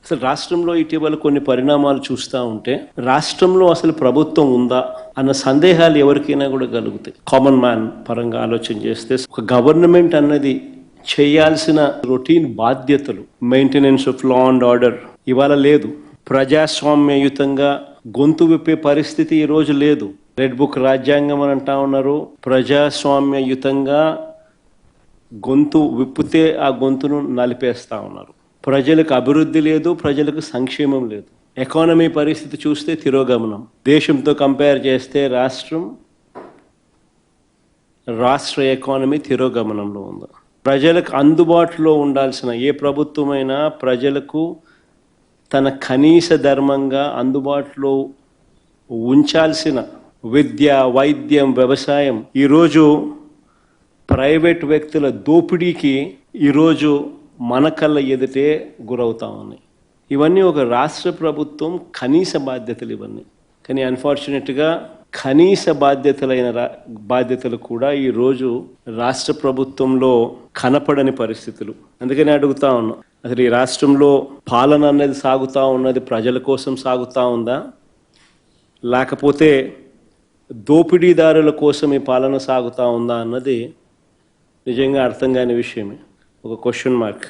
అసలు రాష్ట్రంలో ఇటీవల కొన్ని పరిణామాలు చూస్తూ ఉంటే రాష్ట్రంలో అసలు ప్రభుత్వం ఉందా అన్న సందేహాలు ఎవరికైనా కూడా కలుగుతాయి. కామన్ మ్యాన్ పరంగా ఆలోచన చేస్తే ఒక గవర్నమెంట్ అన్నది చేయాల్సిన రొటీన్ బాధ్యతలు, maintenance of law and order ఇవాళ లేదు. ప్రజాస్వామ్యయుతంగా గొంతు విప్పే పరిస్థితి ఈరోజు లేదు. రెడ్ బుక్ రాజ్యాంగం అని అంటా ఉన్నారు. ప్రజాస్వామ్యయుతంగా గొంతు విప్పితే ఆ గొంతును నలిపేస్తా ఉన్నారు. ప్రజలకు అభివృద్ధి లేదు, ప్రజలకు సంక్షేమం లేదు. ఎకానమీ పరిస్థితి చూస్తే తిరోగమనం. దేశంతో కంపేర్ చేస్తే రాష్ట్ర ఎకానమీ తిరోగమనంలో ఉంది. ప్రజలకు అందుబాటులో ఉండాల్సిన ఏ ప్రభుత్వమైనా ప్రజలకు తన కనీస ధర్మంగా అందుబాటులో ఉంచాల్సిన విద్య, వైద్యం, వ్యవసాయం ఈరోజు ప్రైవేట్ వ్యక్తుల దోపిడీకి ఈరోజు మన కళ్ళ ఎదుటే గురవుతా ఉన్నాయి. ఇవన్నీ ఒక రాష్ట్ర ప్రభుత్వం కనీస బాధ్యతలు ఇవన్నీ. కానీ అన్ఫార్చునేట్గా కనీస బాధ్యతలు కూడా ఈరోజు రాష్ట్ర ప్రభుత్వంలో కనపడని పరిస్థితులు. అందుకని అడుగుతా ఉన్నాం, అసలు ఈ రాష్ట్రంలో పాలన అనేది సాగుతూ ఉన్నది ప్రజల కోసం సాగుతూ ఉందా, లేకపోతే దోపిడీదారుల కోసం ఈ పాలన సాగుతూ ఉందా అన్నది నిజంగా అర్థం కాని విషయమే. ఒక క్వశ్చన్ మార్క్.